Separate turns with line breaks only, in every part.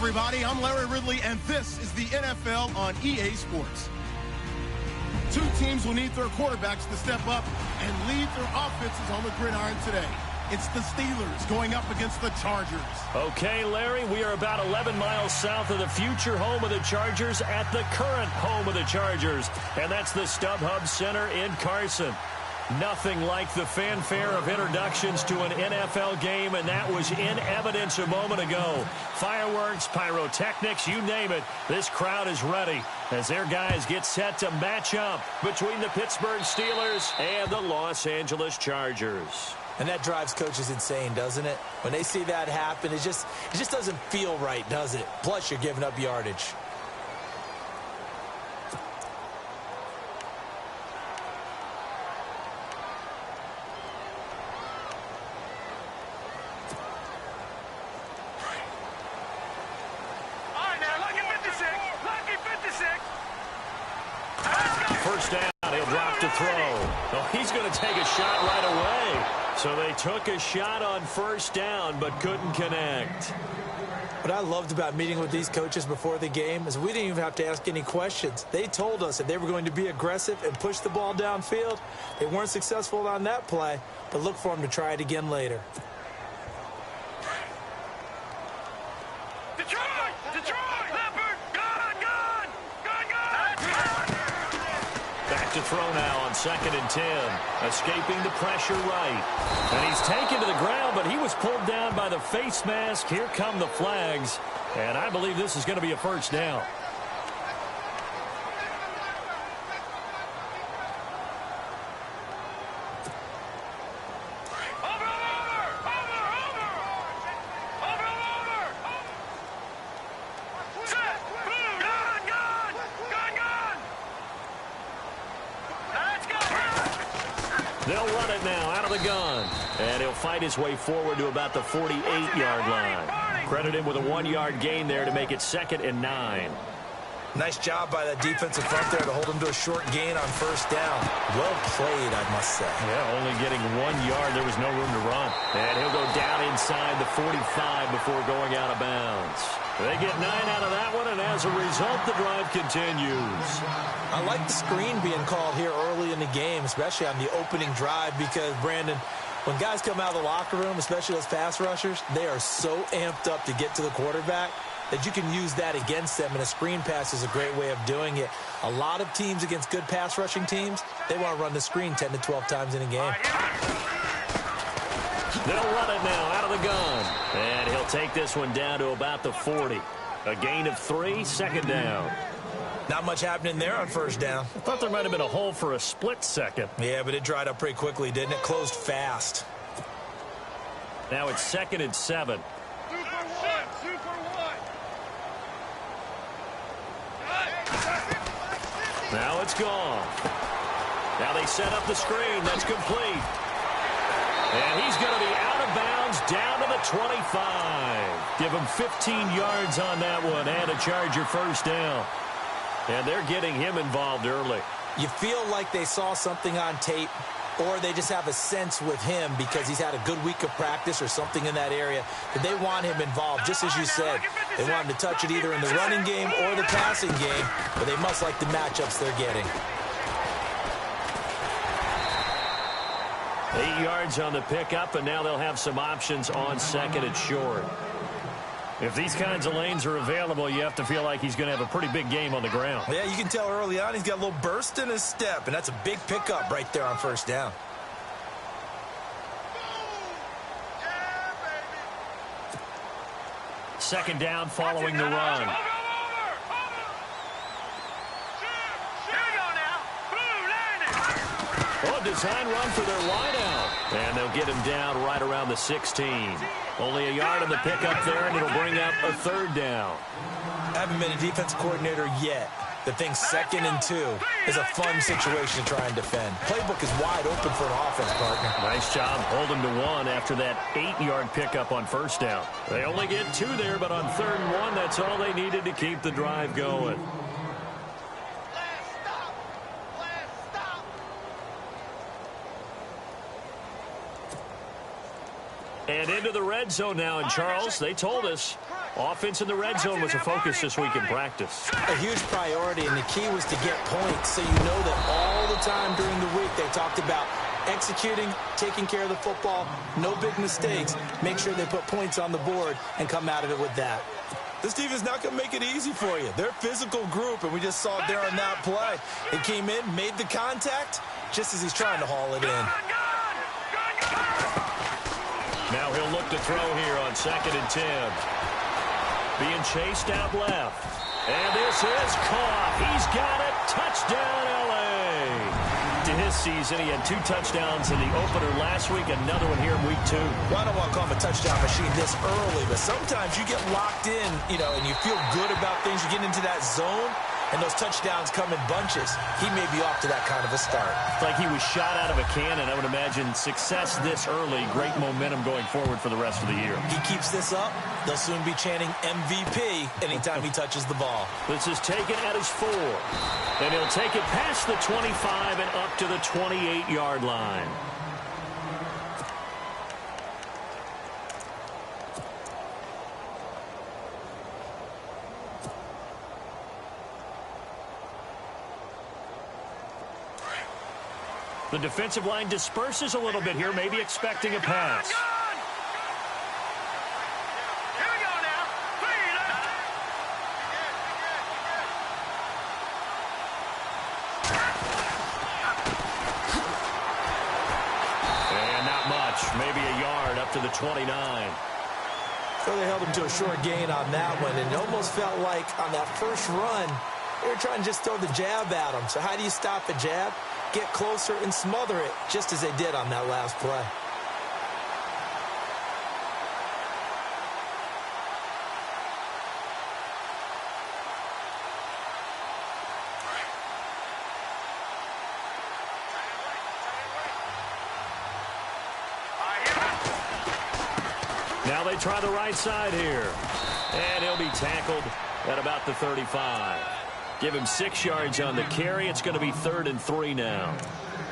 everybody. I'm Larry Ridley, and this is the NFL on EA Sports. Two teams will need their quarterbacks to step up and lead their offenses on the gridiron today. It's the Steelers going up against the Chargers.
Okay, Larry, we are about 11 miles south of the future home of the Chargers at the current home of the Chargers, and that's the StubHub Center in Carson. Nothing like the fanfare of introductions to an NFL game, and that was in evidence a moment ago. Fireworks, pyrotechnics, you name it. This crowd is ready as their guys get set to match up between the Pittsburgh Steelers and the Los Angeles Chargers.
And that drives coaches insane, doesn't it? When they see that happen, it just doesn't feel right, does it? Plus, you're giving up yardage.
First down, he'll drop to throw. Oh, he's going to take a shot right away. So they took a shot on first down, but couldn't connect.
What I loved about meeting with these coaches before the game is we didn't even have to ask any questions. They told us that they were going to be aggressive and push the ball downfield. They weren't successful on that play, but look for them to try it again later.
To throw now on 2nd and 10, escaping the pressure right. And he's taken to the ground, but he was pulled down by the face mask. Here come the flags, and I believe this is going to be a first down. They'll run it now out of the gun. And he'll fight his way forward to about the 48-yard line. Credit him with a 1-yard gain there to make it 2nd and 9.
Nice job by that defensive front there to hold him to a short gain on first down. Well played, I must say.
Yeah, only getting 1 yard. There was no room to run. And he'll go down inside the 45 before going out of bounds. They get 9 out of that one, and as a result, the drive continues.
I like the screen being called here early in the game, especially on the opening drive, because, Brandon, when guys come out of the locker room, especially those pass rushers, they are so amped up to get to the quarterback that you can use that against them, and a screen pass is a great way of doing it. A lot of teams against good pass rushing teams, they want to run the screen 10 to 12 times in a game.
They'll run it now out of the gun. And he'll take this one down to about the 40. A gain of 3, 2nd down.
Not much happening there on first down.
I thought there might have been a hole for a split second.
Yeah, but it dried up pretty quickly, didn't it? Closed fast.
Now it's 2nd and 7. Now it's gone. Now they set up the screen. That's complete. And he's going to be out of bounds down to the 25. Give him 15 yards on that one and a Charger first down. And they're getting him involved early.
You feel like they saw something on tape, or they just have a sense with him because he's had a good week of practice or something in that area that they want him involved, just as you said. They want him to touch it either in the running game or the passing game, but they must like the matchups they're getting.
8 yards on the pickup, and now they'll have some options on 2nd and short. If these kinds of lanes are available, you have to feel like he's going to have a pretty big game on the ground.
Yeah, you can tell early on he's got a little burst in his step, and that's a big pickup right there on first down.
Second down following the run. Oh, design run for their wideout. And they'll get him down right around the 16. Only a yard on the pickup there, and it'll bring up a 3rd down.
I haven't been a defense coordinator yet. The thing 2nd and 2 is a fun situation to try and defend. Playbook is wide open for an offense, partner.
Nice job holding to 1 after that 8-yard pickup on first down. They only get 2 there, but on 3rd and 1, that's all they needed to keep the drive going. And into the red zone now, and Charles, they told us Offense in the red zone was a focus this week in practice.
A huge priority, and the key was to get points. So you know that all the time during the week they talked about executing, taking care of the football, no big mistakes. Make sure they put points on the board and come out of it with that.
This team is not going to make it easy for you. They're a physical group, and we just saw it there on that play. It came in, made the contact, just as he's trying to haul it in.
Now he'll look to throw here on 2nd and 10. Being chased out left. And this is caught. He's got it. Touchdown, L.A. To his season, he had 2 touchdowns in the opener last week, another one here in week 2.
Well, I don't want to call him a touchdown machine this early, but sometimes you get locked in, and you feel good about things. You get into that zone, and those touchdowns come in bunches. He may be off to that kind of a start.
It's like he was shot out of a cannon. I would imagine success this early, great momentum going forward for the rest of the year.
He keeps this up, they'll soon be chanting MVP anytime he touches the ball.
This is taken at his 4. And he'll take it past the 25 and up to the 28-yard line. The defensive line disperses a little bit here, maybe expecting a pass. And not much, maybe a yard up to the 29.
So they held him to a short gain on that one, and it almost felt like on that first run, they were trying to just throw the jab at him. So how do you stop a jab? Get closer and smother it, just as they did on that last play.
Now they try the right side here. And he'll be tackled at about the 35. Give him 6 yards on the carry. It's going to be 3rd and 3 now.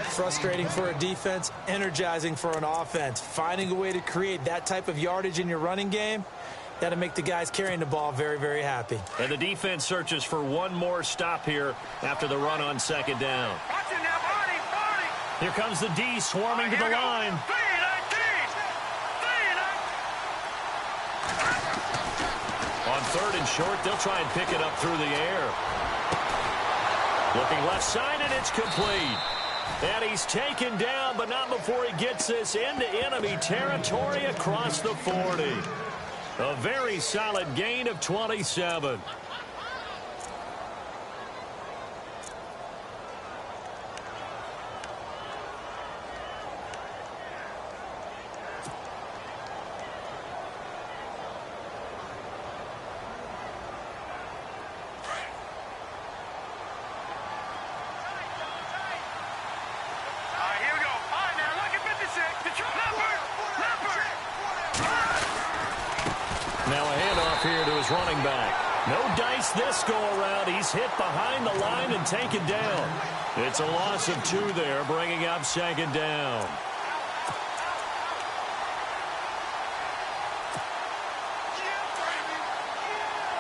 Frustrating for a defense, energizing for an offense. Finding a way to create that type of yardage in your running game, that'll make the guys carrying the ball very, very happy.
And the defense searches for one more stop here after the run on 2nd down. Here comes the D swarming to the line. On 3rd and short, they'll try and pick it up through the air. Looking left side, and it's complete. And he's taken down, but not before he gets this into enemy territory across the 40. A very solid gain of 27. Now a handoff here to his running back. No dice this go-around. He's hit behind the line and taken down. It's a loss of 2 there, bringing up 2nd down.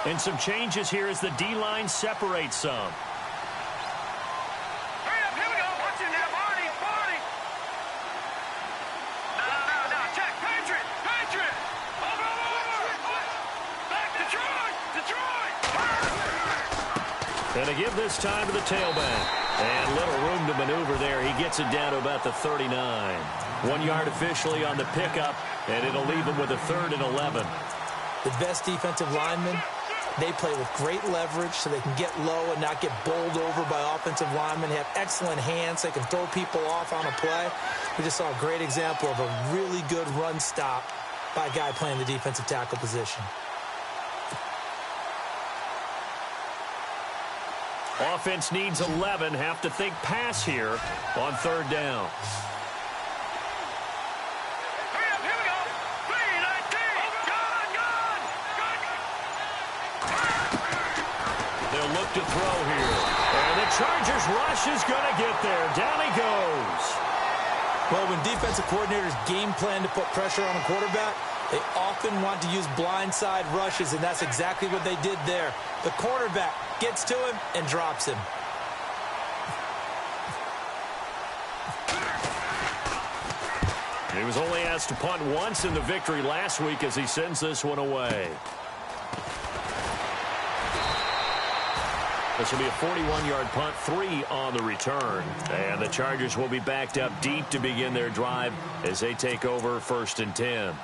And some changes here as the D-line separates some. And to give this time to the tailback. And little room to maneuver there. He gets it down to about the 39. 1 yard officially on the pickup, and it'll leave him with a 3rd and 11.
The best defensive linemen, they play with great leverage so they can get low and not get bowled over by offensive linemen. They have excellent hands. They can throw people off on a play. We just saw a great example of a really good run stop by a guy playing the defensive tackle position.
Offense needs 11. Have to think pass here on 3rd down. They'll look to throw here. And the Chargers rush is going to get there. Down he goes.
Well, when defensive coordinators game plan to put pressure on a quarterback, They often want to use blindside rushes, and that's exactly what they did there. The cornerback gets to him and drops him.
He was only asked to punt once in the victory last week as he sends this one away. This will be a 41-yard punt, 3 on the return. And the Chargers will be backed up deep to begin their drive as they take over 1st and 10.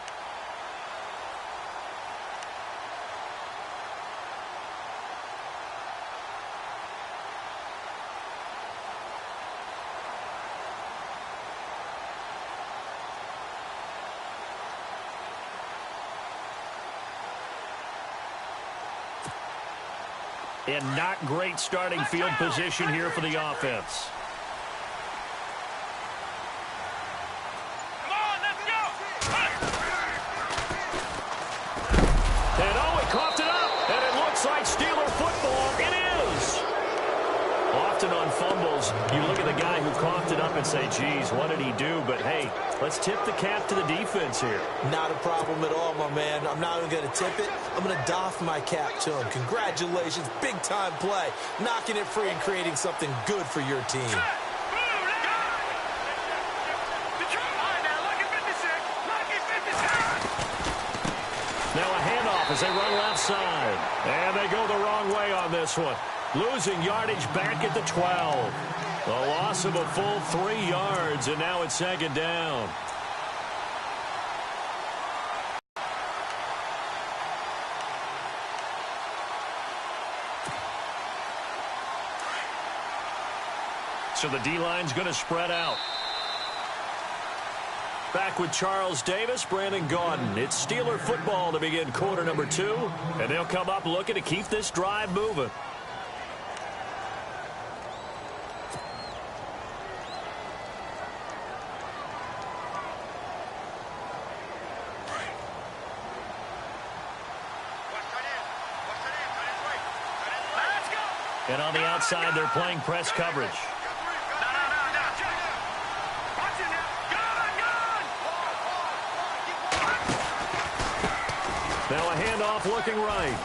And not great starting field position here for the offense.
Come on, let's go!
And oh, he coughed it up, and it looks like Steeler football. It is. Often on fumbles, you look at the guy who coughed it up and say, geez, what did he do? But hey, let's tip the cap to the defense here.
Not a problem at all, my man. I'm not even going to tip it. I'm going to doff my cap to him. Congratulations, big-time play. Knocking it free and creating something good for your team.
Now a handoff as they run left side. And they go the wrong way on this one. Losing yardage back at the 12. A loss of a full 3 yards, and now it's 2nd down. So the D-line's going to spread out. Back with Charles Davis, Brandon Gaudin. It's Steeler football to begin quarter number 2, and they'll come up looking to keep this drive moving. And on the outside, they're playing press coverage. Now a handoff looking right.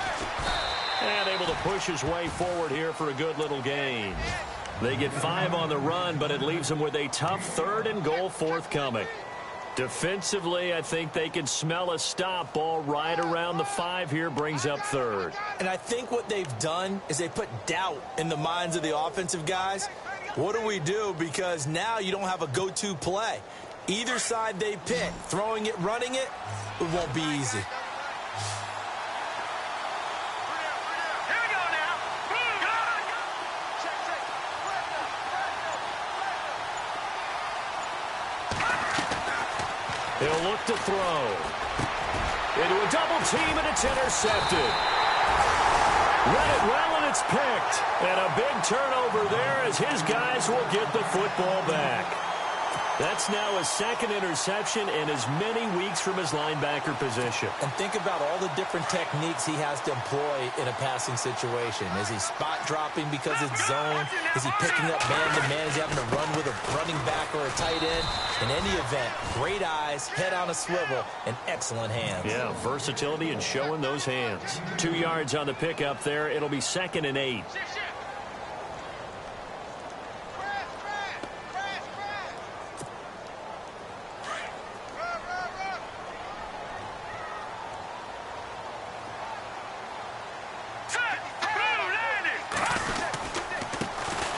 And able to push his way forward here for a good little gain. They get 5 on the run, but it leaves them with a tough 3rd and goal forthcoming. Defensively, I think they can smell a stop. Ball right around the 5 here, brings up 3rd.
And I think what they've done is they put doubt in the minds of the offensive guys. What do we do? Because now you don't have a go-to play. Either side they pick, throwing it, running it, it won't be easy.
He'll look to throw. Into a double team, and it's intercepted. Read it well, and it's picked. And a big turnover there as his guys will get the football back. That's now his 2nd interception in as many weeks from his linebacker position.
And think about all the different techniques he has to employ in a passing situation. Is he spot dropping because it's zone? Is he picking up man-to-man? Is he having to run with a running back or a tight end? In any event, great eyes, head on a swivel, and excellent hands.
Yeah, versatility and showing those hands. 2 yards on the pickup there. It'll be 2nd and 8.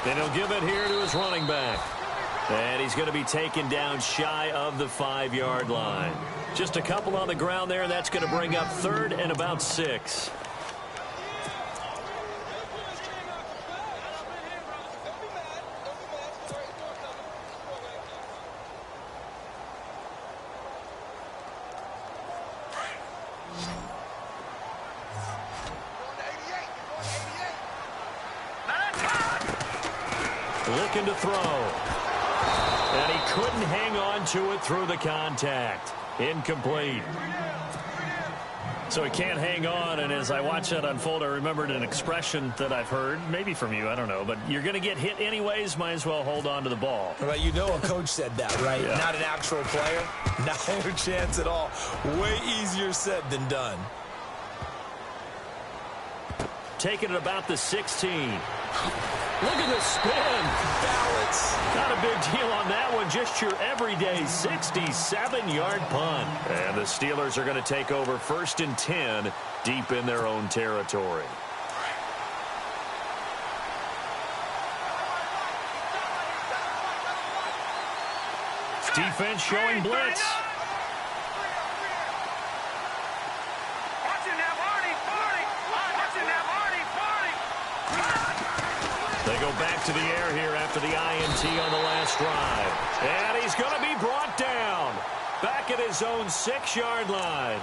And he'll give it here to his running back. And he's going to be taken down shy of the 5-yard line. Just a couple on the ground there, and that's going to bring up 3rd and about 6. Looking to throw. And he couldn't hang on to it through the contact. Incomplete. So he can't hang on, and as I watch that unfold, I remembered an expression that I've heard, maybe from you, I don't know, but you're going to get hit anyways, might as well hold on to the ball.
Well, you know a coach said that, right?
Yeah.
Not an actual player. Not a chance at all. Way easier said than done.
Taking it about the 16. Look at the spin.
Balance.
Not a big deal on that one. Just your everyday 67-yard punt. And the Steelers are going to take over 1st and 10 deep in their own territory. Defense showing blitz. They go back to the air here after the INT on the last drive. And he's going to be brought down. Back at his own 6-yard line.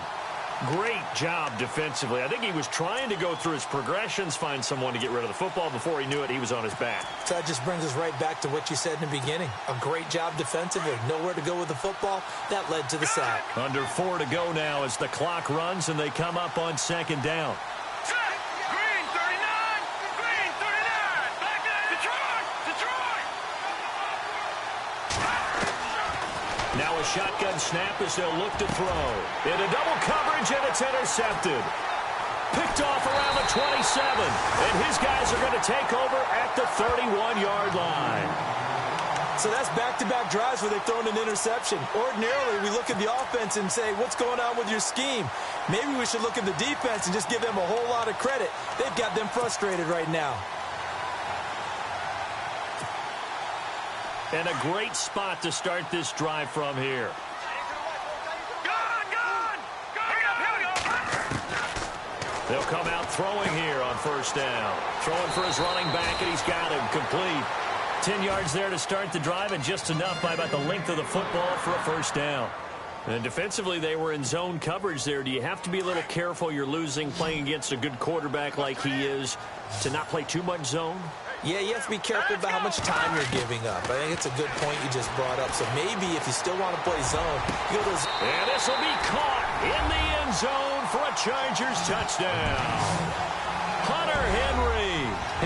Great job defensively. I think he was trying to go through his progressions, find someone to get rid of the football. Before he knew it, he was on his back.
So that just brings us right back to what you said in the beginning. A great job defensively. Nowhere to go with the football. That led to the sack.
Under 4 to go now as the clock runs and they come up on 2nd down. Now a shotgun snap as they'll look to throw. Into double coverage, and it's intercepted. Picked off around the 27. And his guys are going to take over at the 31-yard line.
So that's back-to-back drives where they've thrown an interception. Ordinarily, we look at the offense and say, what's going on with your scheme? Maybe we should look at the defense and just give them a whole lot of credit. They've got them frustrated right now.
And a great spot to start this drive from here. They'll come out throwing here on 1st down. Throwing for his running back, and he's got him complete. 10 yards there to start the drive, and just enough by about the length of the football for a 1st down. And defensively, they were in zone coverage there. Do you have to be a little careful? You're losing, playing against a good quarterback like he is, to not play too much zone?
Yeah, you have to be careful about how much time you're giving up. I think it's a good point you just brought up. So maybe if you still want to play zone, you go to those.
And this will be caught in the end zone for a Chargers touchdown. Hunter Henry,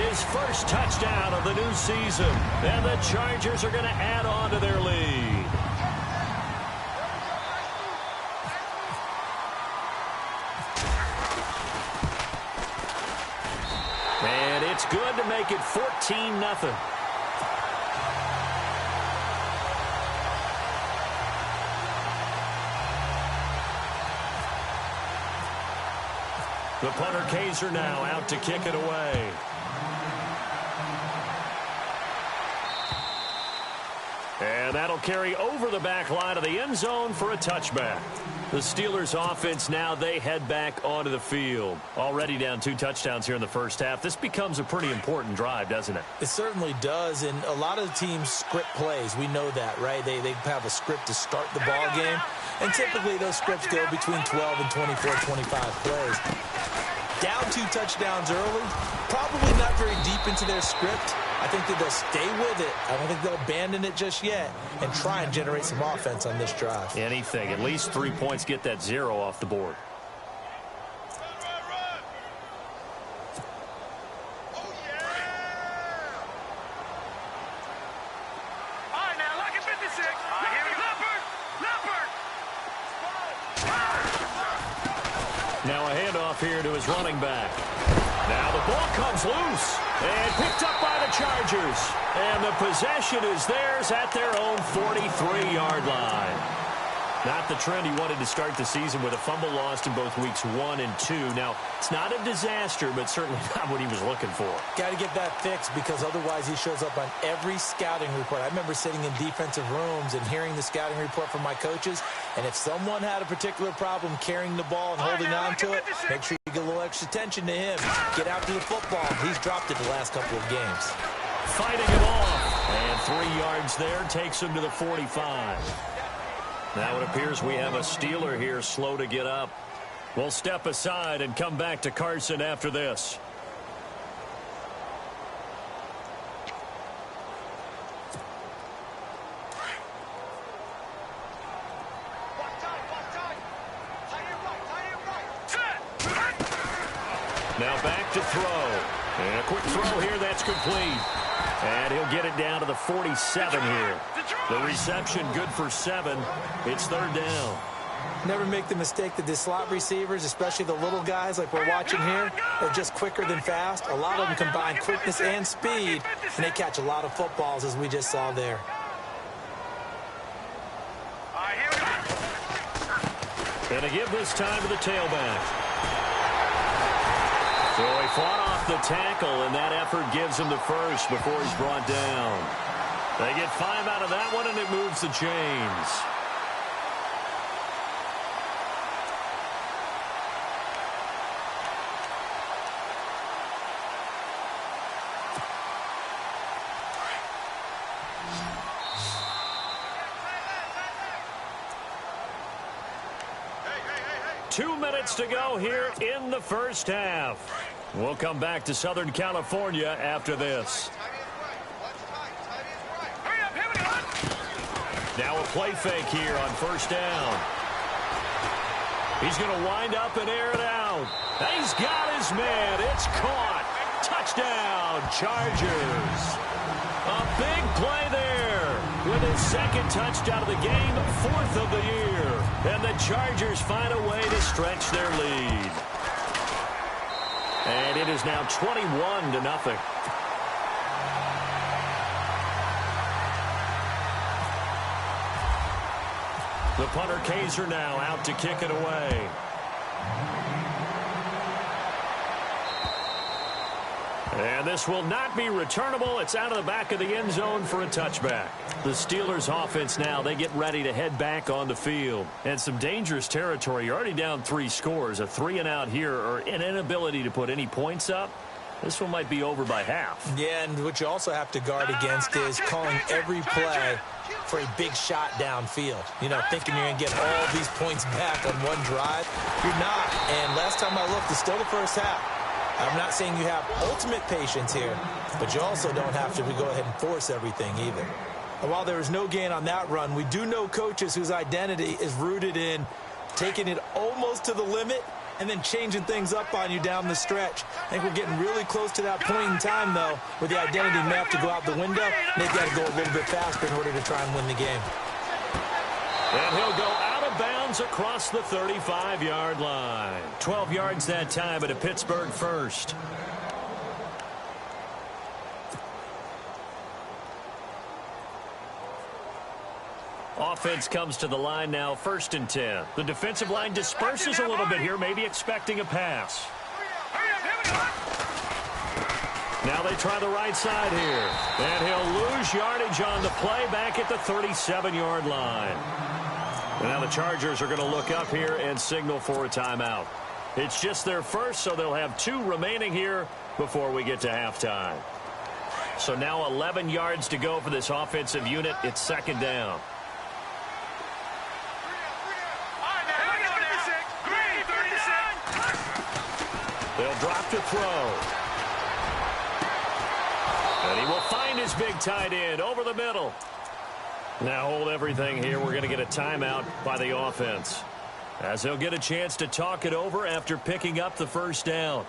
his first touchdown of the new season. And the Chargers are going to add on to their lead. And it's good to make it 14-0. The punter Kaiser now out to kick it away. And that'll carry over the back line of the end zone for a touchback. The Steelers offense now, they head back onto the field. Already down 2 touchdowns here in the first half. This becomes a pretty important drive, doesn't it?
It certainly does, and a lot of the teams script plays. We know that, right? They have a script to start the ball game, and typically those scripts go between 12 and 24, 25 plays. Down 2 touchdowns early, probably not very deep into their script. I think that they'll stay with it. I don't think they'll abandon it just yet and try and generate some offense on this drive.
Anything. At least 3 points, get that 0 off the board. Now a handoff here to his running back. Now the ball comes loose and picked up by the Chargers. And the possession is theirs at their own 43-yard line. Not the trend he wanted to start the season with a fumble lost in both weeks 1 and 2. Now, it's not a disaster, but certainly not what he was looking for.
Got to get that fixed because otherwise he shows up on every scouting report. I remember sitting in defensive rooms and hearing the scouting report from my coaches, and if someone had a particular problem carrying the ball and holding on to it, make sure you get a little extra attention to him. Get after the football. He's dropped it the last couple of games.
Fighting it off, and 3 yards there takes him to the 45. Now it appears we have a Steeler here slow to get up. We'll step aside and come back to Carson after this. back to throw. And a quick throw here. That's complete. And he'll get it down to the 47 here. The reception good for 7. It's 3rd down.
Never make the mistake that the slot receivers, especially the little guys like we're watching here, are just quicker than fast. A lot of them combine quickness and speed, and they catch a lot of footballs, as we just saw there.
And to give this time to the tailback. So he fought off the tackle, and that effort gives him the first before he's brought down. They get 5 out of that one, and it moves the chains. Two minutes to go here in the first half. We'll come back to Southern California after this. Now a play fake here on 1st down. He's going to wind up and air it out. He's got his man. It's caught. Touchdown, Chargers. A big play there with his 2nd touchdown of the game, 4th of the year. And the Chargers find a way to stretch their lead. And it is now 21-0. The punter Kaiser now out to kick it away. And this will not be returnable. It's out of the back of the end zone for a touchback. The Steelers offense now, they get ready to head back on the field. And some dangerous territory. You're already down 3 scores. A 3-and-out here, or an inability to put any points up. This one might be over by half.
Yeah, and what you also have to guard against is calling every play for a big shot downfield. You know, thinking you're going to get all these points back on one drive. You're not. And last time I looked, it's still the first half. I'm not saying you have ultimate patience here, but you also don't have to go ahead and force everything either. And while there was no gain on that run, we do know coaches whose identity is rooted in taking it almost to the limit and then changing things up on you down the stretch. I think we're getting really close to that point in time, though, where the identity may have to go out the window. They've got to go a little bit faster in order to try and win the game.
And he'll go out of bounds across the 35-yard line. 12 yards that time, at a Pittsburgh first. Offense comes to the line now, 1st and 10. The defensive line disperses a little bit here, maybe expecting a pass. Now they try the right side here. And he'll lose yardage on the play back at the 37-yard line. And now the Chargers are going to look up here and signal for a timeout. It's just their first, so they'll have 2 remaining here before we get to halftime. So now 11 yards to go for this offensive unit. It's 2nd down. They'll drop to throw. And he will find his big tight end over the middle. Now hold everything here. We're going to get a timeout by the offense, as they'll get a chance to talk it over after picking up the 1st down.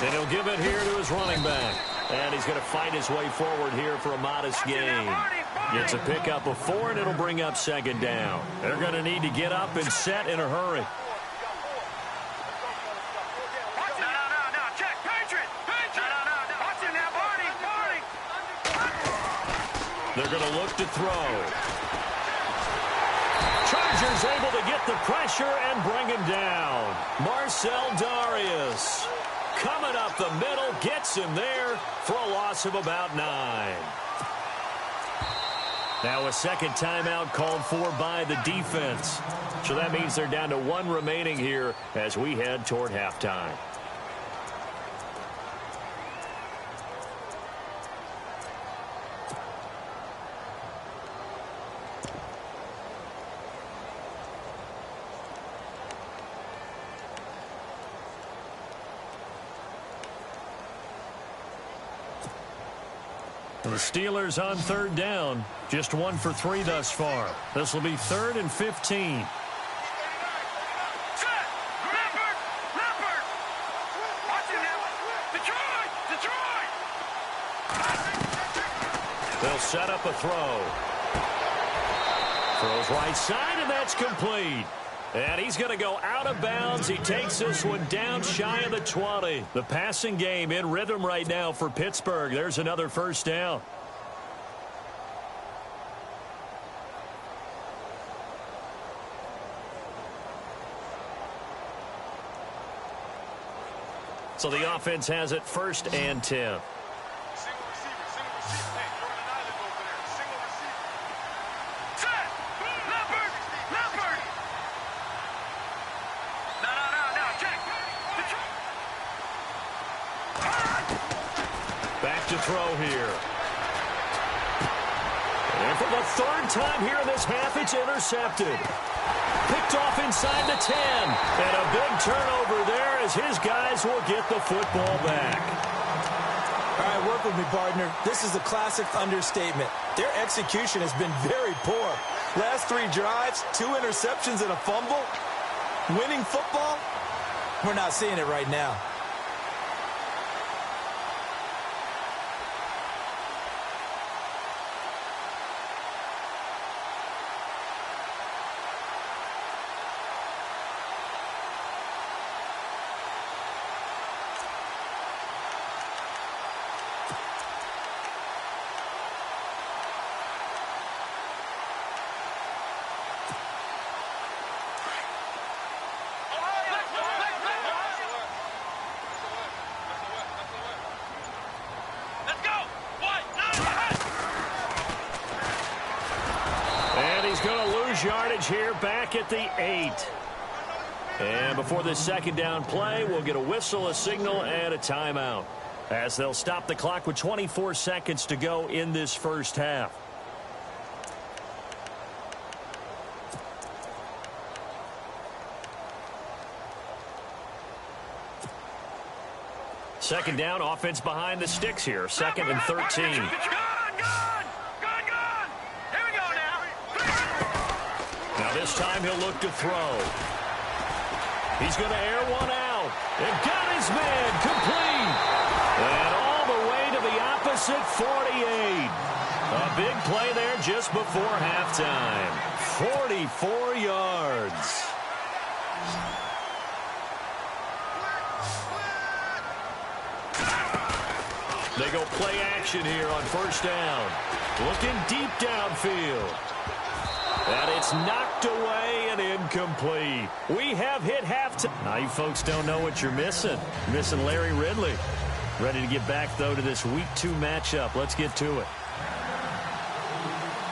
And he'll give it here to his running back. And he's going to fight his way forward here for a modest gain. Gets a pickup of 4, and it'll bring up 2nd down. They're going to need to get up and set in a hurry. They're going to look to throw. Chargers able to get the pressure and bring him down. Marcel Darius coming up the middle, gets him there for a loss of about 9. Now a 2nd timeout called for by the defense. So that means they're down to 1 remaining here as we head toward halftime. The Steelers on third down, just 1 for 3 thus far. This will be 3rd and 15. They'll set up a throw. Throws right side, and that's complete. And he's going to go out of bounds. He takes this one down shy of the 20. The passing game in rhythm right now for Pittsburgh. There's another first down. So the offense has it 1st and 10. To throw here. And for the 3rd time here in this half, it's intercepted. Picked off inside the 10. And a big turnover there as his guys will get the football back.
All right, work with me, partner. This is a classic understatement. Their execution has been very poor. Last 3 drives, 2 interceptions and a fumble. Winning football? We're not seeing it right now.
Yardage here back at the 8. And before this 2nd down play, we'll get a whistle, a signal, and a timeout as they'll stop the clock with 24 seconds to go in this first half. Second down, offense behind the sticks here. 2nd and 13. This time he'll look to throw. He's going to air one out. And got his man complete. And all the way to the opposite 48. A big play there just before halftime. 44 yards. They go play action here on 1st down. Looking deep downfield. And it's knocked away and incomplete. We have hit halftime. Now you folks don't know what you're missing. You're missing Larry Ridley. Ready to get back, though, to this Week 2 matchup. Let's get to it.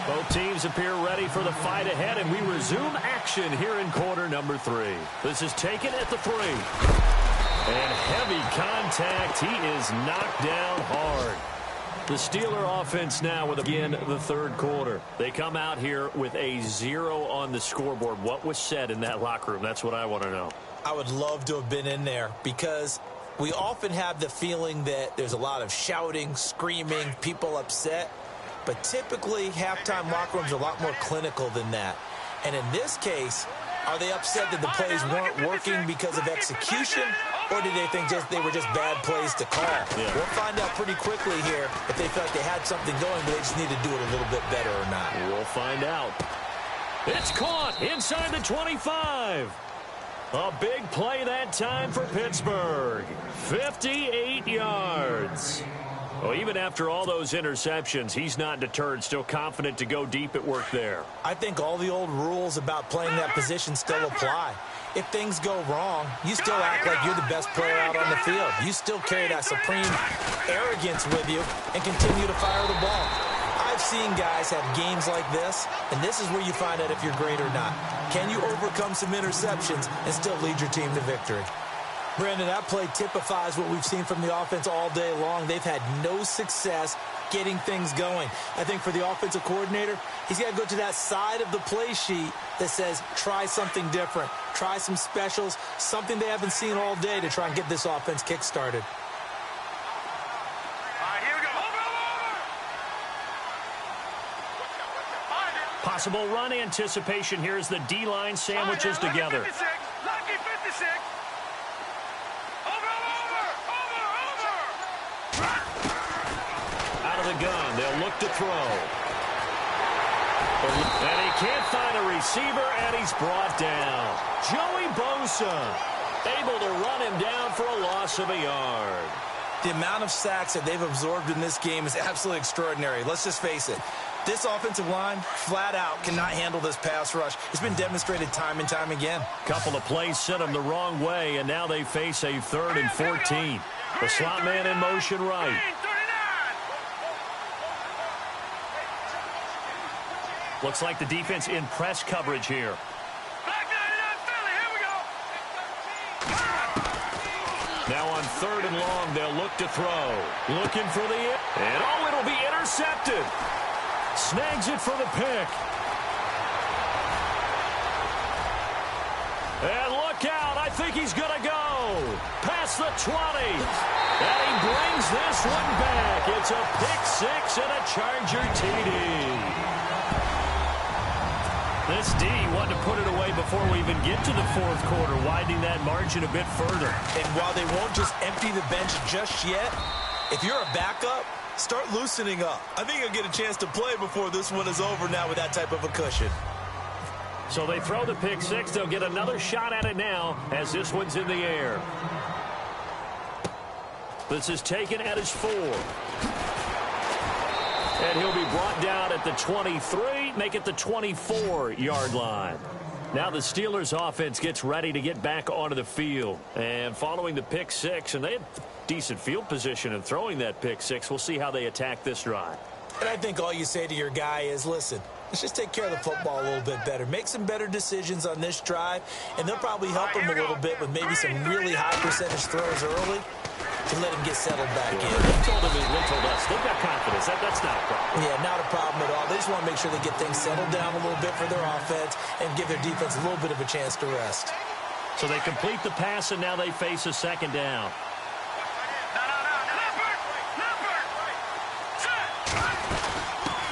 Both teams appear ready for the fight ahead, and we resume action here in quarter number 3. This is taken at the 3. And heavy contact. He is knocked down hard. The Steeler offense now with, again, the 3rd quarter. They come out here with a 0 on the scoreboard. What was said in that locker room? That's what I want to know.
I would love to have been in there because we often have the feeling that there's a lot of shouting, screaming, people upset. But typically, halftime locker rooms are a lot more clinical than that. And in this case, are they upset that the plays weren't working because of execution? Or did they think they were just bad plays to call?
Yeah.
We'll find out pretty quickly here if they felt like they had something going, but they just need to do it a little bit better or not.
We'll find out. It's caught inside the 25. A big play that time for Pittsburgh. 58 yards. Well, even after all those interceptions, he's not deterred, still confident to go deep at work there.
I think all the old rules about playing that position still apply. If things go wrong, you still act like you're the best player out on the field. You still carry that supreme arrogance with you and continue to fire the ball. I've seen guys have games like this, and this is where you find out if you're great or not. Can you overcome some interceptions and still lead your team to victory? Brandon, that play typifies what we've seen from the offense all day long. They've had no success getting things going. I think for the offensive coordinator, he's got to go to that side of the play sheet that says, try something different. Try some specials, something they haven't seen all day to try and get this offense kick-started.
All right, here we go. Over.
Possible run anticipation here as the D-line sandwiches together.
Lucky 56. Over.
Out of the gun, they'll look to throw. And he can't find a receiver, and he's brought down. Joey Bosa able to run him down for a loss of a yard.
The amount of sacks that they've absorbed in this game is absolutely extraordinary. Let's just face it. This offensive line, flat out, cannot handle this pass rush. It's been demonstrated time and time again.
Couple of plays sent them the wrong way, and now they face a 3rd and 14. The slot man in motion right. Looks like the defense in press coverage here. Now on 3rd and long, they'll look to throw. Looking for the... And it'll be intercepted. Snags it for the pick. And look out. I think he's going to go. Past the 20. And he brings this one back. It's a pick 6 and a Charger TD. This D wanted to put it away before we even get to the 4th quarter, widening that margin a bit further.
And while they won't just empty the bench just yet, if you're a backup, start loosening up. I think you'll get a chance to play before this one is over now with that type of a cushion.
So they throw the pick 6. They'll get another shot at it now as this one's in the air. This is taken at his 4. And he'll be brought down at the 23, make it the 24-yard line. Now the Steelers offense gets ready to get back onto the field. And following the pick 6, and they had decent field position in throwing that pick 6, we'll see how they attack this drive.
And I think all you say to your guy is, listen, let's just take care of the football a little bit better. Make some better decisions on this drive, and they'll probably help him a little bit with maybe some really high percentage throws early to let him get settled back in.
They told us they've got confidence. That's not a problem.
Yeah, not a problem at all. They just want to make sure they get things settled down a little bit for their offense and give their defense a little bit of a chance to rest.
So they complete the pass, and now they face a 2nd down.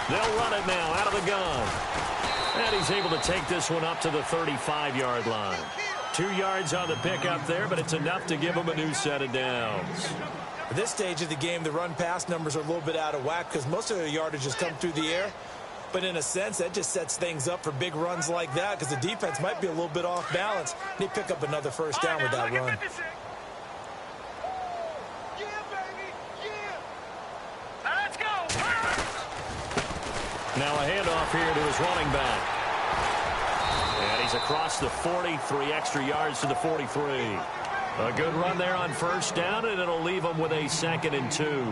They'll run it now out of the gun. And he's able to take this one up to the 35-yard line. 2 yards on the pickup there, but it's enough to give him a new set of downs.
At this stage of the game, the run-pass numbers are a little bit out of whack because most of their yardage has come through the air. But in a sense, that just sets things up for big runs like that because the defense might be a little bit off balance. They pick up another 1st down with that run.
Now a handoff here to his running back. And he's across the 40, 3 extra yards to the 43. A good run there on 1st down, and it'll leave him with a 2nd and 2.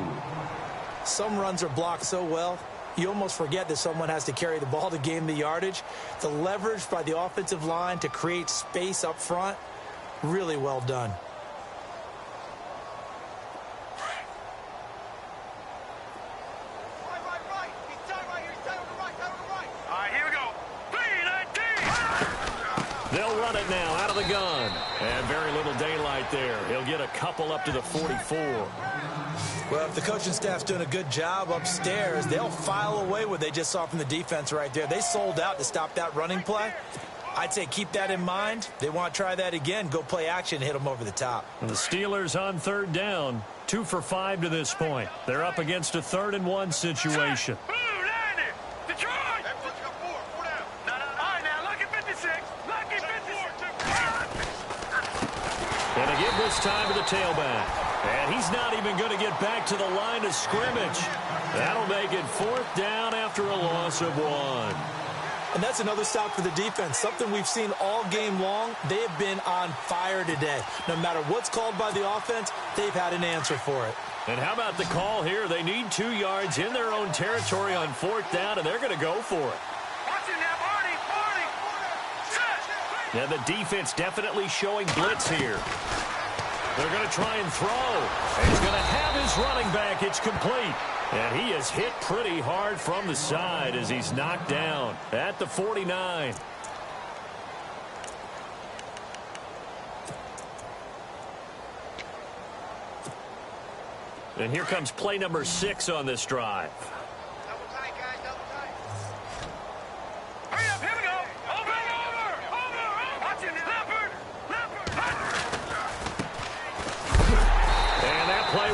Some runs are blocked so well, you almost forget that someone has to carry the ball to gain the yardage. The leverage by the offensive line to create space up front, really well done.
They'll run it now out of the gun. And very little daylight there. He'll get a couple up to the 44.
Well, if the coaching staff's doing a good job upstairs, they'll file away what they just saw from the defense right there. They sold out to stop that running play. I'd say keep that in mind. They want to try that again. Go play action, hit them over the top.
And the Steelers on 3rd down. 2 for 5 to this point. They're up against a 3rd and 1 situation. And a give this time to the tailback. And he's not even going to get back to the line of scrimmage. That'll make it 4th down after a loss of 1.
And that's another stop for the defense. Something we've seen all game long. They have been on fire today. No matter what's called by the offense, they've had an answer for it.
And how about the call here? They need 2 yards in their own territory on 4th down, and they're going to go for it. Now the defense definitely showing blitz here. They're going to try and throw. And he's going to have his running back. It's complete. And he is hit pretty hard from the side as he's knocked down at the 49. And here comes play number 6 on this drive.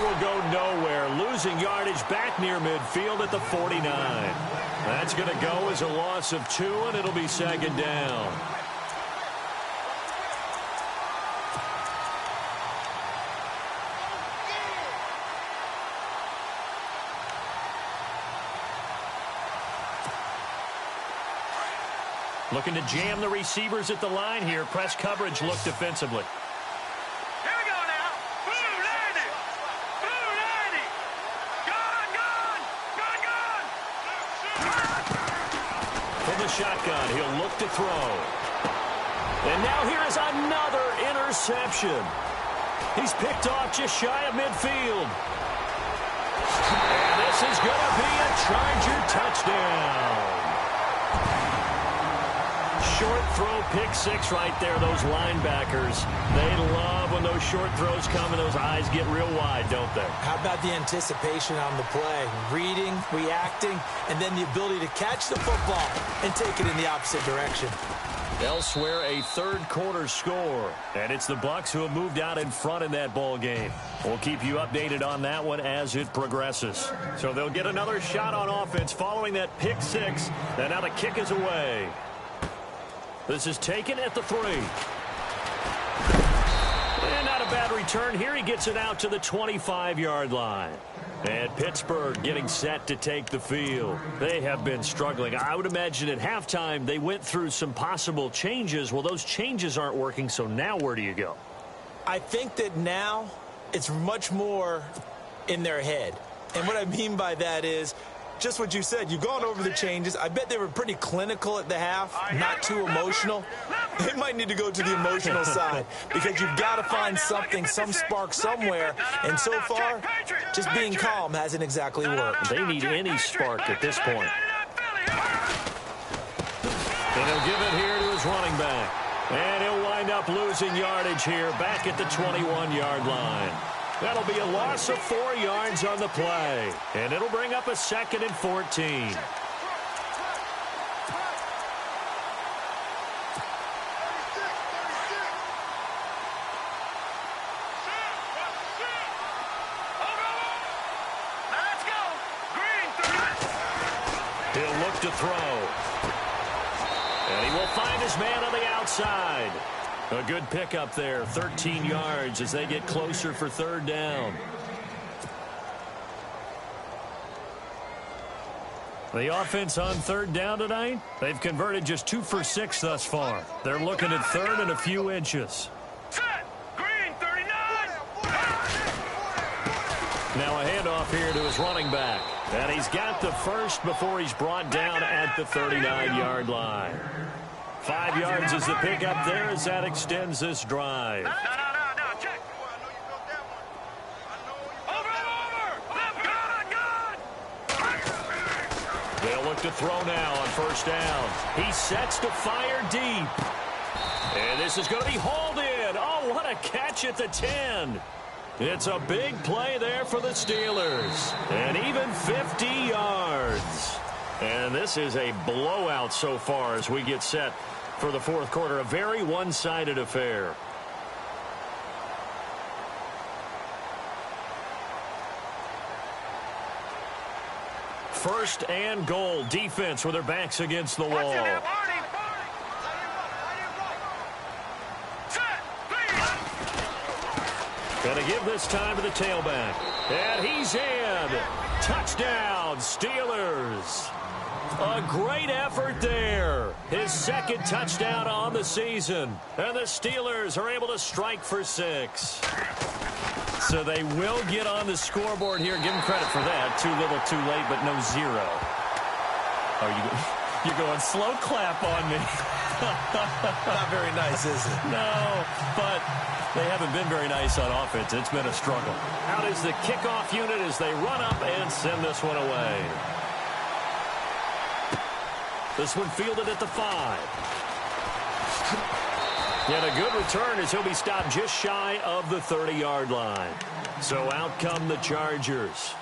will go nowhere, losing yardage back near midfield at the 49. That's going to go as a loss of 2, and it'll be second down. Looking to jam the receivers at the line here. Press coverage look defensively.
Here we go now. Blue 90. Blue 90. Gone, gone. Gone, gone.
From the shotgun, he'll look to throw. And now here is another interception. He's picked off just shy of midfield. And this is going to be a Charger touchdown. Short throw, pick 6 right there. Those linebackers, they love when those short throws come and those eyes get real wide, don't they?
How about the anticipation on the play? Reading, reacting, and then the ability to catch the football and take it in the opposite direction.
Elsewhere, a third quarter score. And it's the Bucs who have moved out in front in that ball game. We'll keep you updated on that one as it progresses. So they'll get another shot on offense following that pick 6. And now the kick is away. This is taken at the 3. And not a bad return here. He gets it out to the 25-yard line. And Pittsburgh getting set to take the field. They have been struggling. I would imagine at halftime they went through some possible changes. Well, those changes aren't working, so now where do you go?
I think that now it's much more in their head. And what I mean by that is just what you said. You've gone over the changes. I bet they were pretty clinical at the half, not too emotional. They might need to go to the emotional side because you've got to find something, some spark somewhere. And so far, just being calm hasn't exactly worked.
They need any spark at this point. And he'll give it here to his running back. And he'll wind up losing yardage here back at the 21-yard line. That'll be a loss of 4 yards on the play. And it'll bring up a 2nd and 14. He'll look to throw. And he will find his man on the outside. A good pickup there, 13 yards as they get closer for 3rd down. The offense on 3rd down tonight, they've converted just 2 for 6 thus far. They're looking at 3rd and a few inches.
Set. Green 39.
Now a handoff here to his running back. And he's got the first before he's brought down at the 39-yard line. 5 yards is the pickup there as that extends this drive.
No, check. Over.
They'll look to throw now on 1st down. He sets to fire deep. And this is going to be hauled in. Oh, what a catch at the 10. It's a big play there for the Steelers. And even 50 yards. And this is a blowout so far as we get set for the 4th quarter. A very one-sided affair. First and goal. Defense with their backs against the wall. Gonna give this time to the tailback. And he's in. Touchdown, Steelers. A great effort there. His 2nd touchdown on the season. And the Steelers are able to strike for 6. So they will get on the scoreboard here. Give them credit for that. Too little, too late, but no 0. You're going slow clap on me.
Not very nice, is it?
No, but they haven't been very nice on offense. It's been a struggle. Out is the kickoff unit as they run up and send this one away. This one fielded at the 5. And a good return as he'll be stopped just shy of the 30-yard line. So out come the Chargers.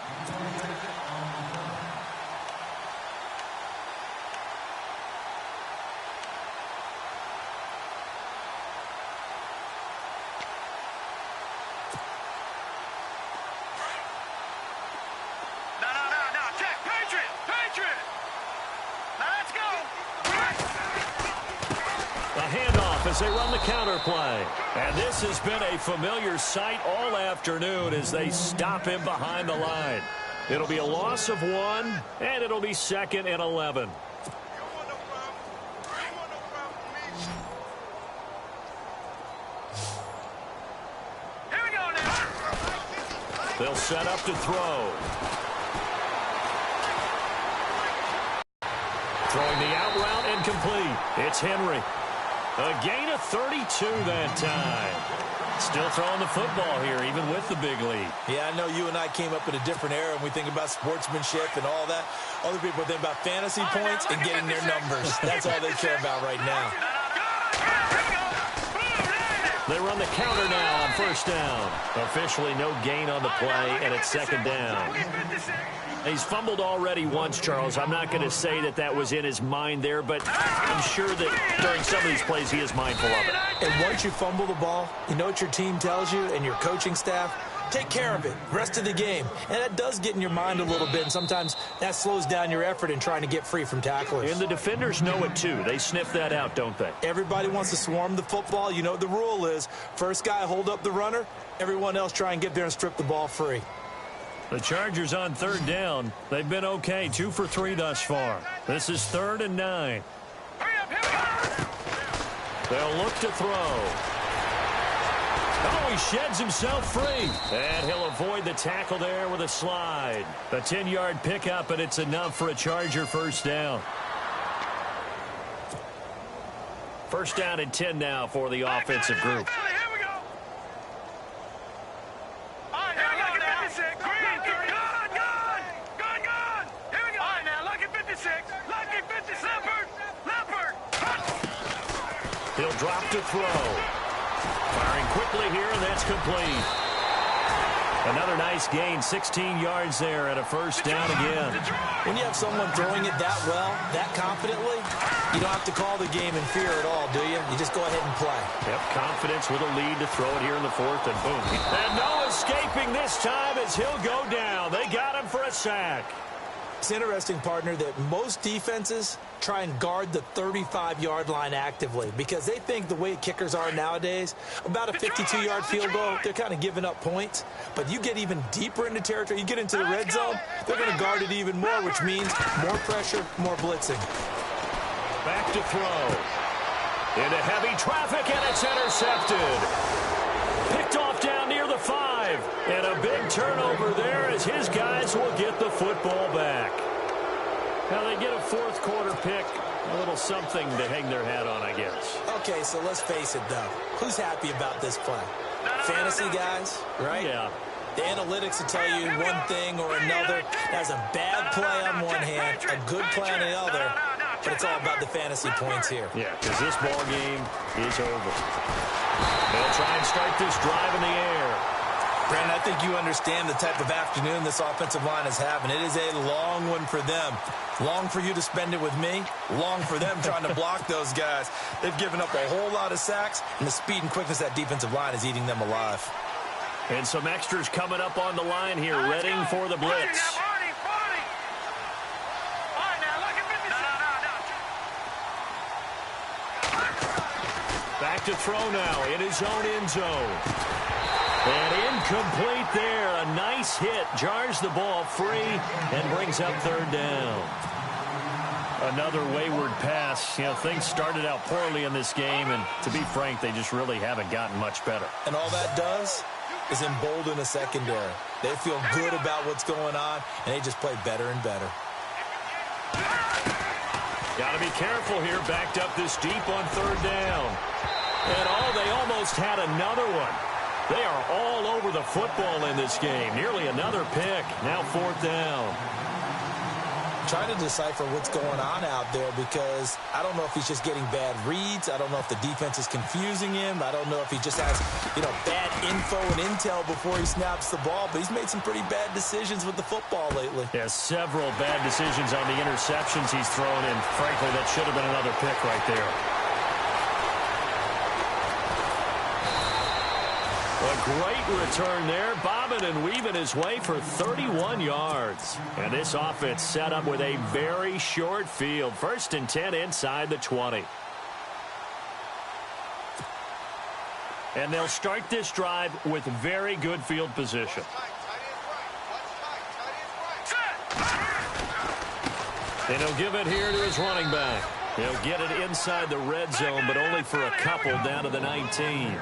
as they run the counter play. And this has been a familiar sight all afternoon as they stop him behind the line. It'll be a loss of 1, and it'll be 2nd and 11.
Here we go now.
They'll set up to throw. Throwing the out route and complete. It's Henry. A gain of 32 that time. Still throwing the football here, even with the big lead.
Yeah, I know you and I came up in a different era, and we think about sportsmanship and all that. Other people think about fantasy points and getting their numbers. That's all they care about right now.
They run the counter now on 1st down. Officially no gain on the play, and it's 2nd down. He's fumbled already once, Charles. I'm not going to say that that was in his mind there, but I'm sure that during some of these plays he is mindful of it.
And once you fumble the ball, you know what your team tells you and your coaching staff? Take care of it. Rest of the game. And that does get in your mind a little bit, and sometimes that slows down your effort in trying to get free from tacklers.
And the defenders know it, too. They sniff that out, don't they?
Everybody wants to swarm the football. You know what the rule is. First guy hold up the runner. Everyone else try and get there and strip the ball free.
The Chargers on 3rd down. They've been okay, 2 for 3 thus far. This is 3rd and 9. They'll look to throw. Oh, he sheds himself free. And he'll avoid the tackle there with a slide. A 10-yard pickup, and it's enough for a Charger 1st down. 1st down and 10 now for the offensive group. He'll drop to throw. Firing quickly here, and that's complete. Another nice gain, 16 yards there, and a 1st down again.
When you have someone throwing it that well, that confidently, you don't have to call the game in fear at all, do you? You just go ahead and play.
Yep, confidence with a lead to throw it here in the 4th, and boom. And no escaping this time as he'll go down. They got him for a sack.
It's interesting, partner, that most defenses try and guard the 35-yard line actively because they think the way kickers are nowadays, about a 52-yard field goal, they're kind of giving up points. But you get even deeper into territory, you get into the red zone, they're going to guard it even more, which means more pressure, more blitzing.
Back to throw. Into heavy traffic, and it's intercepted. Picked off down near the 5. And a big turnover there as his guys will get the football back. Now they get a 4th quarter pick. A little something to hang their hat on, I guess.
Okay, so let's face it, though. Who's happy about this play? Fantasy guys, right?
Yeah.
The analytics will tell you one thing or another. That's a bad play on one hand, a good play on the other. But it's all about the fantasy points here.
Yeah, because this ball game is over. They'll try and start this drive in the air.
Brandon, I think you understand the type of afternoon this offensive line is having. It is a long one for them. Long for you to spend it with me. Long for them trying to block those guys. They've given up a whole lot of sacks, and the speed and quickness of that defensive line is eating them alive.
And some extras coming up on the line here, readying for the blitz. Back to throw now in his own end zone. And incomplete there. A nice hit. Jars the ball free and brings up 3rd down. Another wayward pass. You know, things started out poorly in this game, and to be frank, they just really haven't gotten much better.
And all that does is embolden a secondary. They feel good about what's going on, and they just play better and better.
Got to be careful here. Backed up this deep on 3rd down. And they almost had another one. They are all over the football in this game. Nearly another pick. Now 4th down.
Trying to decipher what's going on out there because I don't know if he's just getting bad reads. I don't know if the defense is confusing him. I don't know if he just has, bad info and intel before he snaps the ball. But he's made some pretty bad decisions with the football lately.
Yeah, several bad decisions on the interceptions he's thrown, and frankly, that should have been another pick right there. A great return there, bobbing and weaving his way for 31 yards. And this offense set up with a very short field. 1st and 10 inside the 20. And they'll start this drive with very good field position. And he'll give it here to his running back. He'll get it inside the red zone, but only for a couple down to the 19.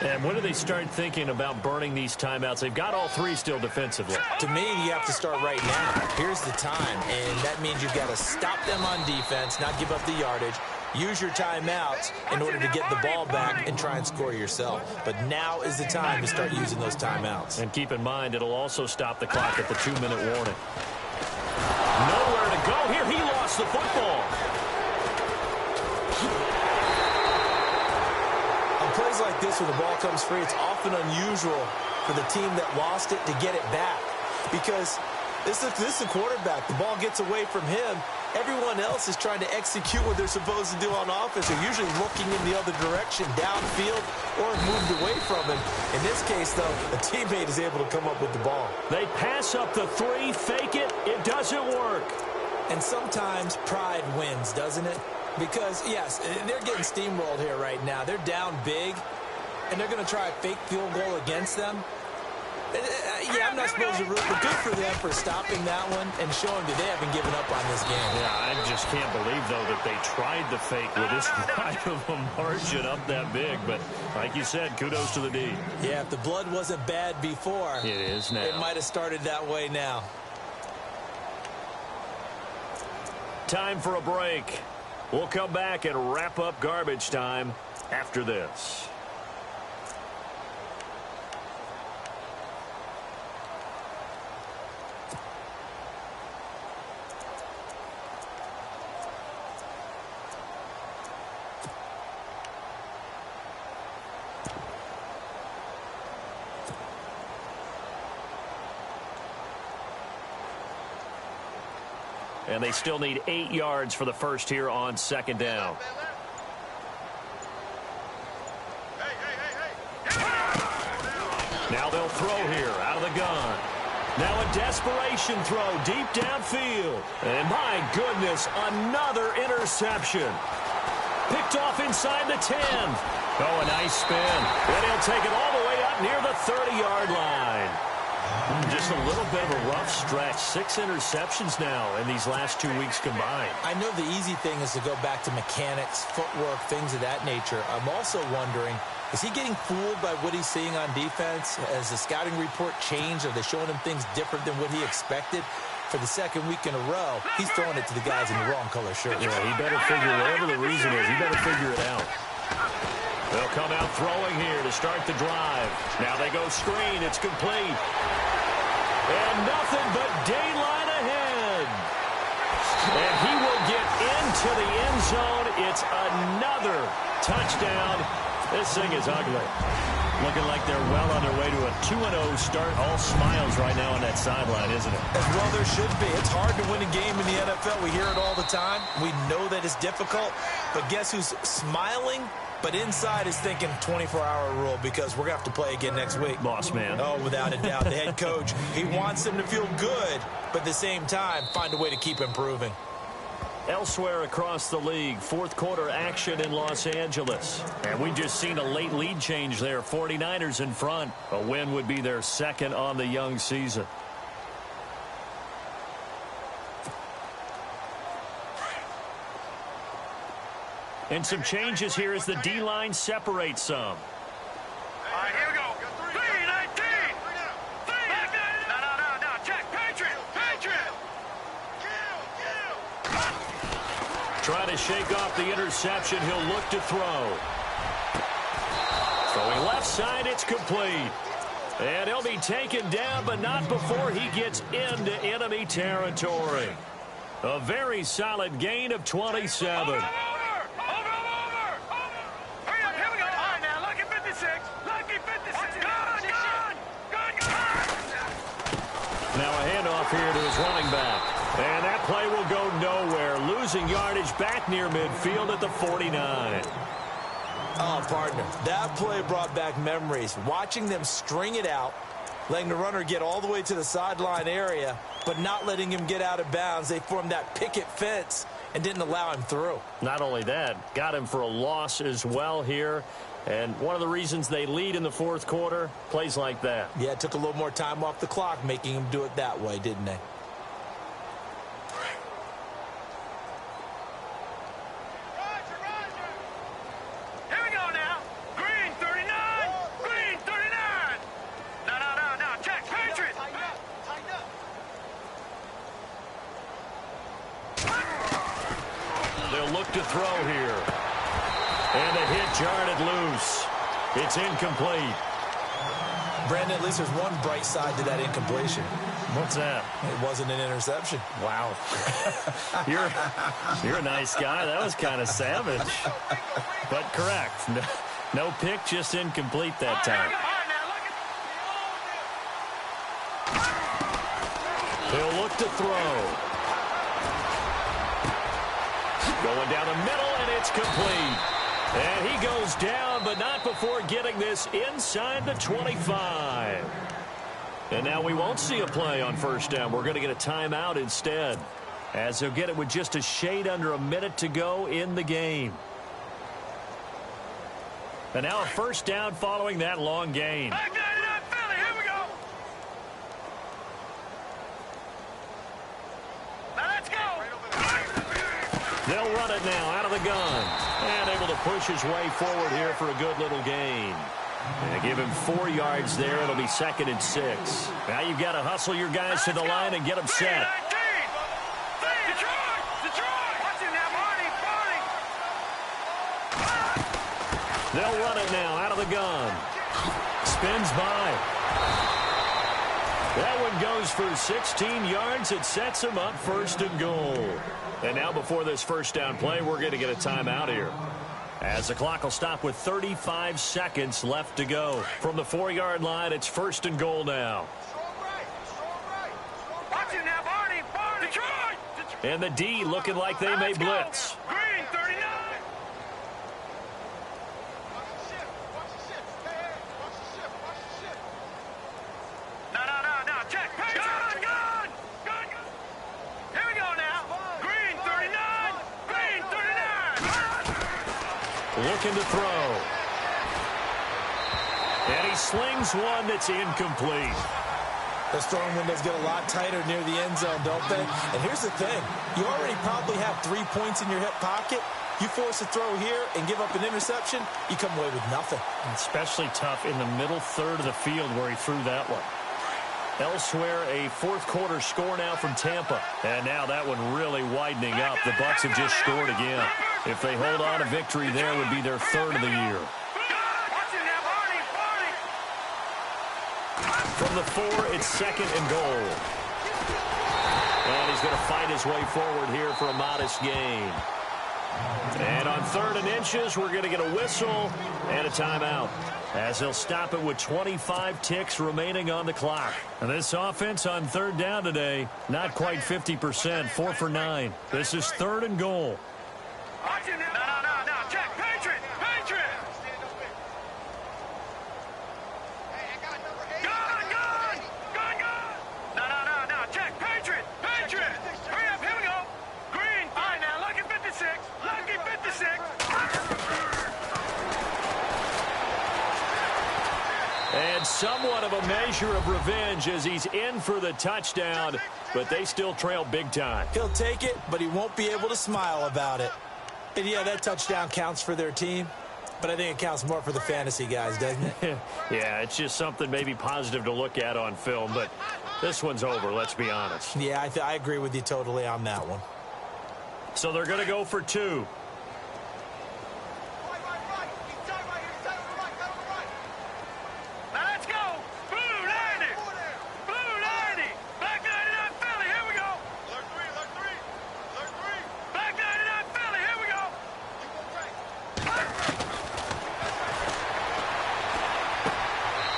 And when do they start thinking about burning these timeouts? They've got all three still defensively.
To me, you have to start right now. Here's the time, and that means you've got to stop them on defense, not give up the yardage, use your timeouts in order to get the ball back and try and score yourself. But now is the time to start using those timeouts.
And keep in mind, it'll also stop the clock at the 2-minute warning. Nowhere to go here. He lost the football.
On plays like this where the ball comes free, it's often unusual for the team that lost it to get it back. Because this is a quarterback. The ball gets away from him. Everyone else is trying to execute what they're supposed to do on offense. They're usually looking in the other direction, downfield, or moved away from him. In this case, though, a teammate is able to come up with the ball.
They pass up the 3, fake it. It doesn't work.
And sometimes pride wins, doesn't it? Because, yes, they're getting steamrolled here right now. They're down big, and they're going to try a fake field goal against them. Yeah, I'm not supposed to root, but good for them for stopping that one and showing that they haven't given up on this game.
Yeah, I just can't believe, though, that they tried the fake with this wide of a margin up that big. But like you said, kudos to the D.
Yeah, if the blood wasn't bad before,
it is now.
It might have started that way now.
Time for a break. We'll come back and wrap up garbage time after this. And they still need 8 yards for the first here on second down. Now they'll throw here out of the gun. Now a desperation throw deep downfield. And my goodness, another interception. Picked off inside the 10. Oh, a nice spin. And he'll take it all the way up near the 30-yard line. Just a little bit of a rough stretch. 6 interceptions now in these last 2 weeks combined.
I know the easy thing is to go back to mechanics, footwork, things of that nature. I'm also wondering, is he getting fooled by what he's seeing on defense? Has the scouting report changed? Are they showing him things different than what he expected? For the second week in a row, he's throwing it to the guys in the wrong color shirt.
Yeah, he better figure, whatever the reason is, he better figure it out. They'll come out throwing here to start the drive. Now they go screen. It's complete. And nothing but daylight ahead. And he will get into the end zone. It's another touchdown. This thing is ugly. Looking like they're well on their way to a 2-0 start. All smiles right now on that sideline, isn't it?
As well there should be. It's hard to win a game in the NFL. We hear it all the time. We know that it's difficult. But guess who's smiling? But inside is thinking 24-hour rule because we're going to have to play again next week.
Boss man.
Oh, without a doubt. The head coach, he wants them to feel good, but at the same time, find a way to keep improving.
Elsewhere across the league, fourth quarter action in Los Angeles. And we've just seen a late lead change there. 49ers in front. A win would be their second on the young season. And some changes here as the D-line separates some.
All right, here we go. 3-19. No. Check. Patriot.
Trying to shake off the interception. He'll look to throw. Throwing left side, it's complete. And he'll be taken down, but not before he gets into enemy territory. A very solid gain of 27. Now a handoff here to his running back. And that play will go nowhere. Losing yardage back near midfield at the 49.
Oh, partner, that play brought back memories. Watching them string it out, letting the runner get all the way to the sideline area, but not letting him get out of bounds. They formed that picket fence and didn't allow him through.
Not only that, got him for a loss as well here. And one of the reasons they lead in the fourth quarter, plays like that.
Yeah, it took a little more time off the clock making them do it that way, didn't they?
To throw here. And a hit jarred it loose. It's incomplete.
Brandon, at least there's one bright side to that incompletion.
What's that?
It wasn't an interception.
Wow. You're a nice guy. That was kind of savage. But correct. No pick, just incomplete that time. He'll look to throw. Going down the middle, and it's complete. And he goes down, but not before getting this inside the 25. And now we won't see a play on first down. We're going to get a timeout instead, as he'll get it with just a shade under a minute to go in the game. And now a first down following that long gain. They'll run it now out of the gun. And able to push his way forward here for a good little gain. And give him 4 yards there. It'll be 2nd and 6. Now you've got to hustle your guys to the line and get them set. They'll run it now out of the gun. Spins by. That one goes for 16 yards. It sets him up 1st and goal. And now before this first down play, we're going to get a timeout here, as the clock will stop with 35 seconds left to go. From the 4-yard line, it's 1st and goal now. And the D looking like they may blitz. Looking to throw. And he slings one that's incomplete.
Those throwing windows get a lot tighter near the end zone, don't they? And here's the thing. You already probably have 3 points in your hip pocket. You force a throw here and give up an interception, you come away with nothing.
Especially tough in the middle third of the field where he threw that one. Elsewhere, a fourth quarter score now from Tampa. And now that one really widening up. The Bucs have just scored again. If they hold on to victory, there would be their 3rd of the year. From the 4, it's 2nd and goal. And he's going to fight his way forward here for a modest gain. And on 3rd and inches, we're going to get a whistle and a timeout, as they'll stop it with 25 ticks remaining on the clock. And this offense on 3rd down today, not quite 50%, 4 for 9. This is 3rd and goal.
No, check, Patriot. Gun. No, check, Patriot. Hurry up, here we go. Green. All right, now, lucky 56.
And somewhat of a measure of revenge as he's in for the touchdown, but they still trail big time.
He'll take it, but he won't be able to smile about it. And yeah, that touchdown counts for their team, but I think it counts more for the fantasy guys, doesn't it?
Yeah, it's just something maybe positive to look at on film, but this one's over, let's be honest.
Yeah, I agree with you totally on that one.
So they're going to go for 2.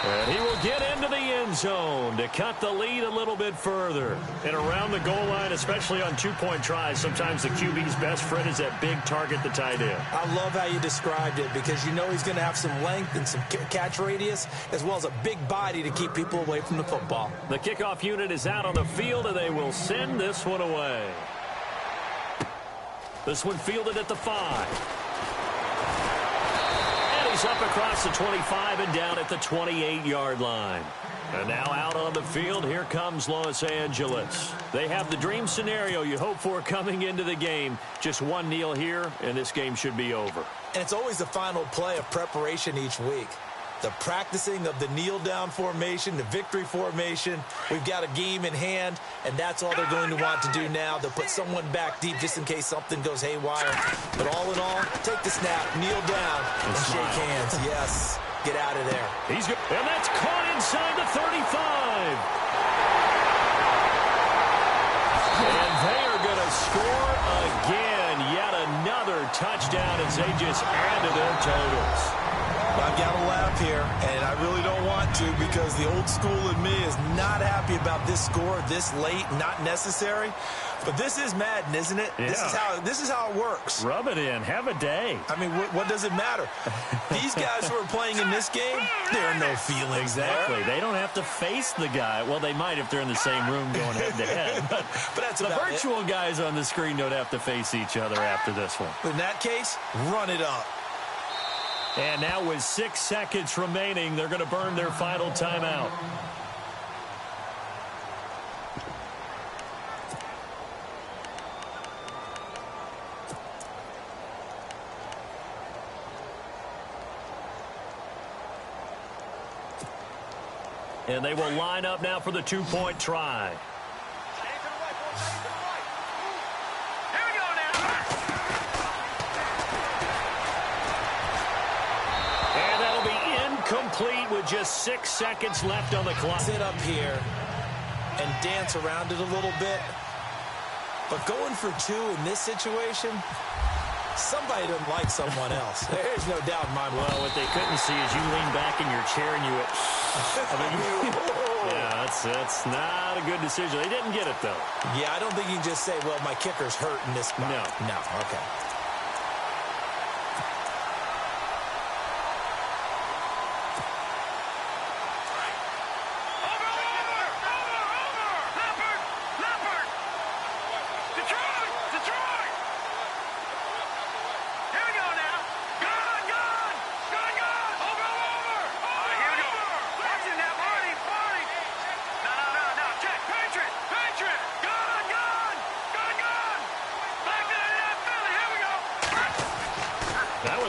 And he will get into the end zone to cut the lead a little bit further. And around the goal line, especially on 2-point tries, sometimes the QB's best friend is that big target, the tight end.
I love how you described it, because you know he's going to have some length and some catch radius, as well as a big body to keep people away from the football.
The kickoff unit is out on the field, and they will send this one away. This one fielded at the 5. He's up across the 25 and down at the 28-yard line. And now out on the field, here comes Los Angeles. They have the dream scenario you hope for coming into the game. Just one kneel here, and this game should be over.
And it's always the final play of preparation each week. The practicing of the kneel-down formation, the victory formation. We've got a game in hand, and that's all they're going to want to do now. They'll put someone back deep just in case something goes haywire. But all in all, take the snap, kneel down, and shake hands. Yes, get out of there.
He's good. And that's caught inside the 35. And they are going to score again. Yet another touchdown as they just added their totals.
I've got to laugh here, and I really don't want to because the old school in me is not happy about this score this late, not necessary. But this is Madden, isn't it?
Yeah.
This is how it works.
Rub it in. Have a day.
I mean, what does it matter? These guys who are playing in this game, there are no feelings
Exactly.
there.
They don't have to face the guy. Well, they might if they're in the same room going head-to-head. But
that's
the
about
virtual guys on the screen don't have to face each other after this one.
In that case, run it up.
And now with 6 seconds remaining, they're going to burn their final timeout. And they will line up now for the two-point try. Complete with just 6 seconds left on the clock.
Sit up here and dance around it a little bit. But going for 2 in this situation, somebody doesn't like someone else. There's no doubt in my mind.
Well, what they couldn't see is you lean back in your chair and you went, yeah, that's not a good decision. They didn't get it, though.
Yeah, I don't think you can just say, well, my kicker's hurt in this spot. No, okay.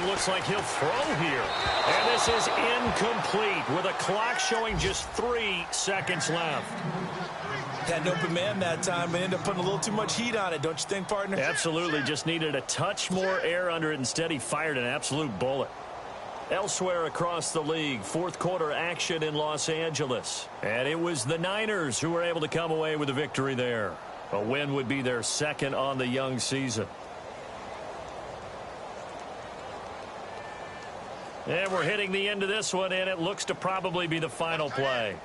Looks like he'll throw here. And this is incomplete with a clock showing just 3 seconds left.
Had an open man that time, but ended up putting a little too much heat on it, don't you think, partner?
Absolutely. Just needed a touch more air under it. Instead, he fired an absolute bullet. Elsewhere across the league, fourth quarter action in Los Angeles. And it was the Niners who were able to come away with a victory there. A win would be their second on the young season. And we're hitting the end of this one, and it looks to probably be the final play.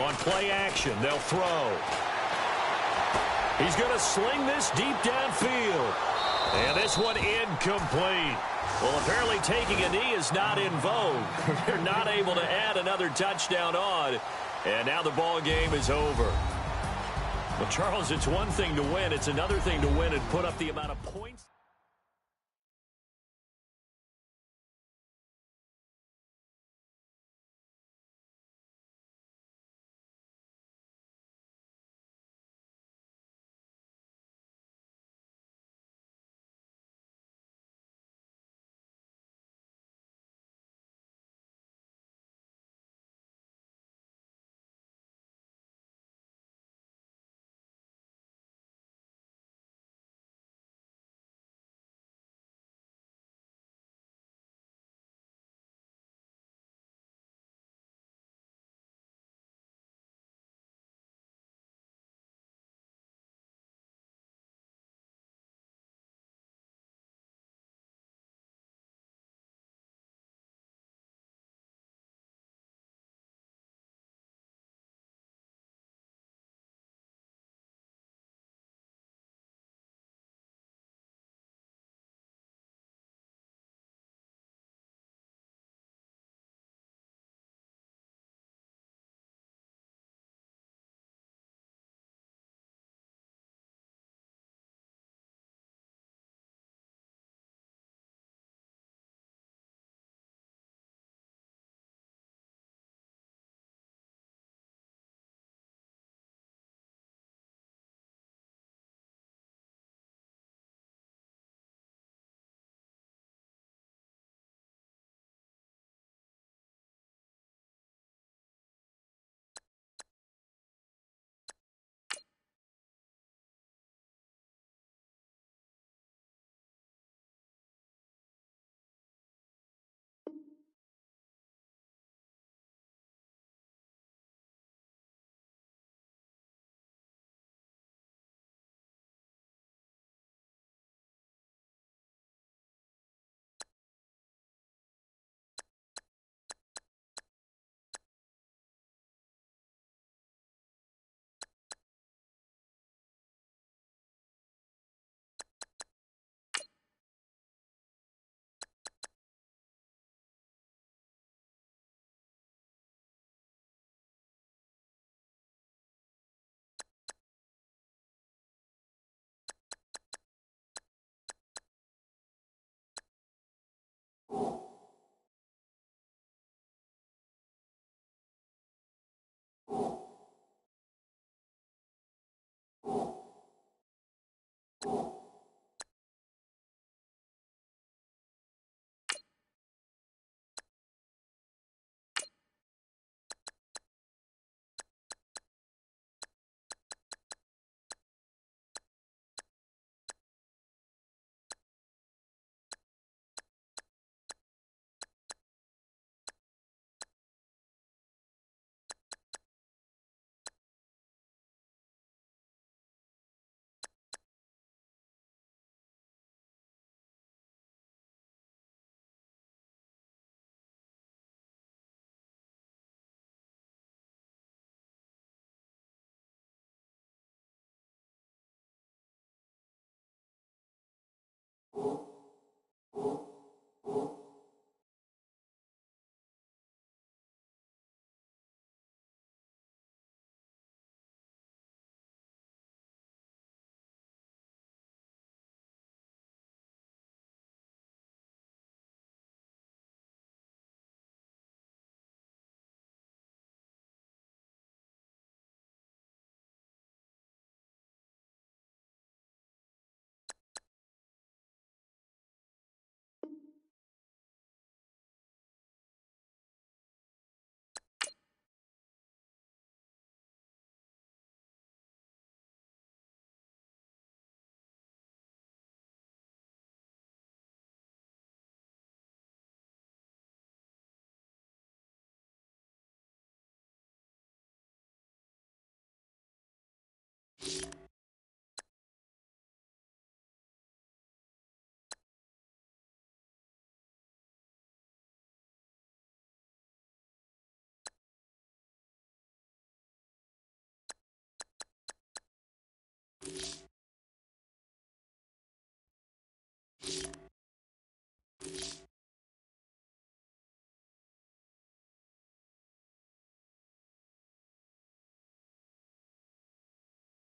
On play action, they'll throw. He's going to sling this deep downfield. And this one incomplete. Well, apparently taking a knee is not in vogue. They're not able to add another touchdown on. And now the ball game is over. Well, Charles, it's one thing to win. It's another thing to win and put up the amount of points.
go.